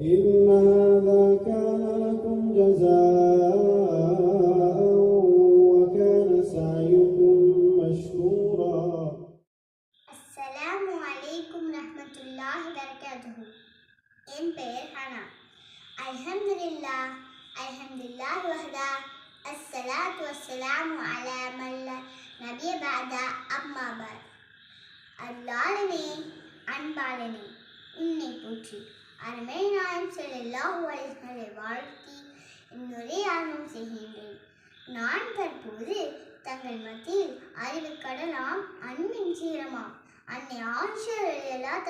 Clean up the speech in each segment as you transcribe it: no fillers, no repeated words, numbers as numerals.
إن هذا كان لكم جزاء وكان سعيكم مشكورا. السلام عليكم ورحمة الله وبركاته. என் பெயர் ஹனா. அல்ஹம்துலில்லாஹ் அல்ஹம்துலில்லாஹ் வஹ்தா அஸ்ஸலாத்து வஸ்ஸலாமு அலா மன் லா நபிய பஅதா அம்மா பஅத். அல்லாஹ்வே அன்பாளனே உன்னை போற்றி அருமை நாயகம் ஸல்லல்லாஹு அலைஹி வஸல்லம் வாழ்த்தி என்னுரை ஆரம்பம் செய்கின்றேன். நான் தற்போது தங்கள் மத்தியில் அறிவு கடலாம் அன்பின் சீரமாம் அன்னை ஆயிஷா ரலியல்லாஹு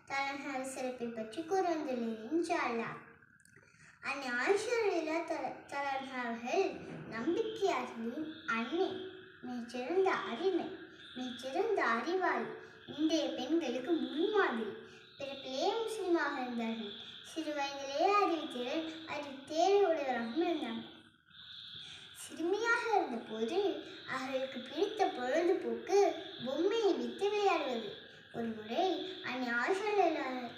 தஆலா சிறப்பை பற்றி கூற வந்துள்ளேன். இன்ஷா அல்லாஹ். அன்னை ஆயிஷா ரலியல்லாஹு தஆலா அவர்கள் நம்பிக்கையாளர்களின் அன்னை, மிகச்சிறந்த அறிவை, மிகச்சிறந்த அறிவாளி, இன்றைய பெண்களுக்கு முன்மாதிரி. பிறப்பிலே முஸ்லிமாக இருந்தார்கள். சிறு வயதிலேயே அறிவு உடையவராக இருந்தாங்க. சிறுமியாக இருந்தபோது அவர்களுக்கு பிடித்த பொழுதுபோக்கு பொம்மையை விட்டு விளையாடுவது. ஒரு முறை அன்னை ஆயிஷா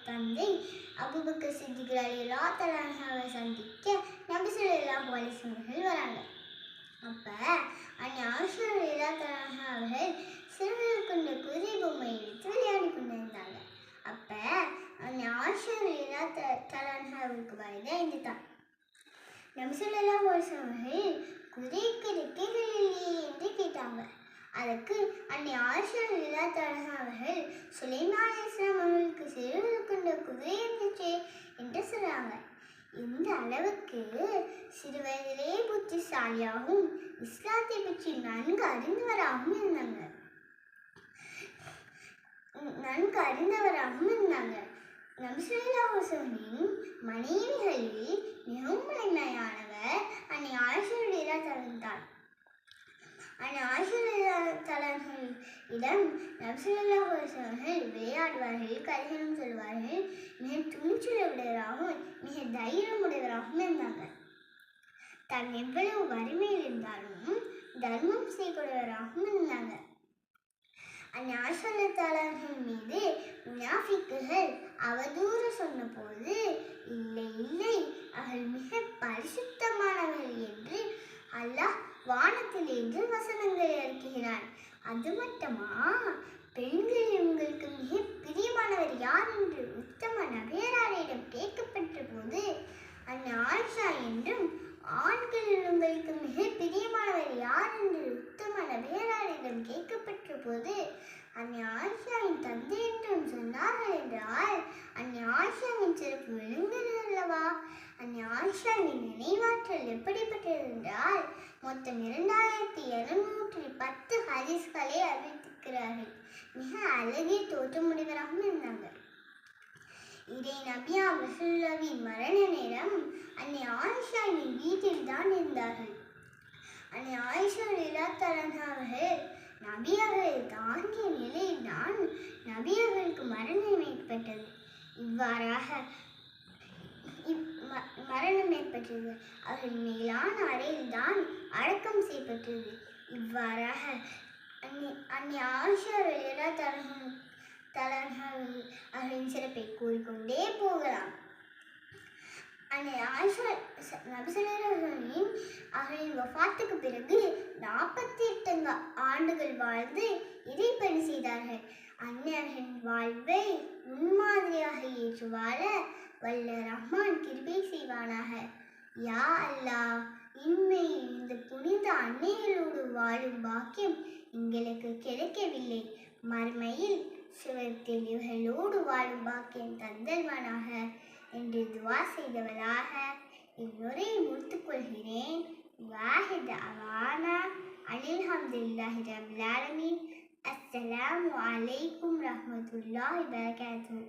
தந்தை அபூபக்கர் சித்திக் ரலியல்லாஹு தஆலாவை சந்திக்க நபி ஸல்லல்லாஹு அலைஹி வஸல்லம் வராங்க. அப்ப அன்னை ஆயிஷா ரலியல்லாஹு தஆலா அவர்கள் சிறுவர்கள் கொண்ட குதிரை பொம்மையை விட்டு விளையாடி கொண்டிருந்தாங்க. அப்ப அன்னை ஆயிஷா ரலியல்லாஹு தஆலா அவருக்கு வயது 5 தான். நபி ஸல்லல்லாஹு அலைஹி வஸல்லம் குதிரைக்கு ரெக்கைகள் இல்லையே என்று கேட்டாங்க. அதற்கு அன்னை ஆயிஷா ரலியல்லாஹு தஆலா அவர்கள் சுலைமான் அலைஹிஸ்ஸலாம் அவர்களுக்கு சிறுவர்கள் கொண்ட குதிரை இருந்துச்சே என்று சொன்னாங்க. இந்த அளவுக்கு சிறு வயதிலேயே புத்திசாலியாகவும் இஸ்லாத்தை பற்றி நன்கு அறிந்தவராகவும் இருந்தாங்க. நபி ஸல்லல்லாஹு அலைஹி வஸல்லம் மனைவிகளில் மிகவும் இளமையானவர் அன்னை ஆயிஷா ரலியல்லாஹு தஆலா. அன்னை ஆயிஷா ரலியல்லாஹு தஆலாவிடம் நபி ஸல்லல்லாஹு அலைஹி வஸல்லம் விளையாடுவார்கள், கதைகளும் சொல்வார்கள். மிக துணிச்சல் உடையவராகவும் மிக தைரியம் உடையவராகவும் இருந்தாங்க. தான் எவ்வளவு வறுமையில் இருந்தாலும் தர்மம் செய்யக்கூடியவராகவும் இருந்தாங்க. அன்னை ஆயிஷா ரலியல்லாஹு மீது முனாஃபிக்குகள் அவதூறு சொன்னபோது இல்லை இல்லை அவர்கள் மிக பரிசுத்தமானவர்கள் என்று அல்லாஹ் வானத்திலிருந்து வசனங்களை இறக்குகிறான். அது மட்டுமா, பெண்களில் உங்களுக்கு மிக பிரியமானவர் யார் என்று உத்தம நபியராரிடம் கேட்கப்பட்ட போது அன்னை ஆயிஷா என்றும், ஆண்களில் உங்களுக்கு மிக பிரியமானவர் யார் என்று உத்தம நபியராரிடம் கேட்கப்பட்ட போது அன்னை ஆயிஷாவின் தந்தை என்றும் சொன்னார்கள் என்றால் அன்னை ஆயிஷாவின் சிறப்பு விளங்குகிறது அல்லவா? அன்னை ஆயிஷாவின் நினைவாற்றல் எப்படிப்பட்டது என்றால் மொத்தம் 2210 ஹதீஸ்களை அறிவித்திருக்கிறார்கள். மிக அழகிய தோற்றமுடையவராகவும் இருந்தாங்க. இறை நபியா ரசூலுல்லாஹின் மரண நேரம் அன்னை ஆயிஷாவின் வீட்டில் தான் இருந்தார்கள். அன்னை ஆயிஷா ரலியல்லாஹு தஆலா அவர்கள் நபியர்களை தாங்கிய நிலையில் தான் நபியர்களுக்கு மரணம் ஏற்பட்டது. இவ்வாறாக மரணம் ஏற்பட்டது. அவர்கள் மேலான அறையில் தான் அடக்கம் செய்யப்பட்டது. இவ்வாறாக அன்னை ஆயிஷா ரலியல்லாஹு தஆலா அவர்களின் சிறப்பை கூறிக்கொண்டே போகலாம். அன்னை ஆயிஷா நபி ஸல்லல்லாஹு அலைஹி வஸல்லம் அவர்களின் வஃபாத்துக்கு பிறகு 48 ஆண்டுகள் வாழ்ந்து இறைப்பணி செய்தார்கள். அன்னையர்களின் வாழ்வை முன்மாதிரியாக ஏற்று வாழ வல்ல ரஹ்மான் கிருபை செய்வானாக. யா அல்லாஹ், இன்மையில் இந்த புனித அன்னைகளோடு வாழும் பாக்கியம் எங்களுக்கு கிடைக்கவில்லை. மறுமையில் சுவர்த்தில் இவர்களோடு வாழும் பாக்கியம் தந்தல்வானாக என்று துவா செய்தவளாக இவ்வுரையை முடித்துக் கொள்கிறேன். வாஹித் அவானா அல்ஹம்துலில்லாஹி ரப்பில் ஆலமீன். அஸ்ஸலாமு அலைக்கும் வரஹ்மத்துல்லாஹி வபரகாத்துஹு.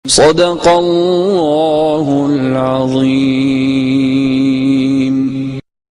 صدق الله العظيم.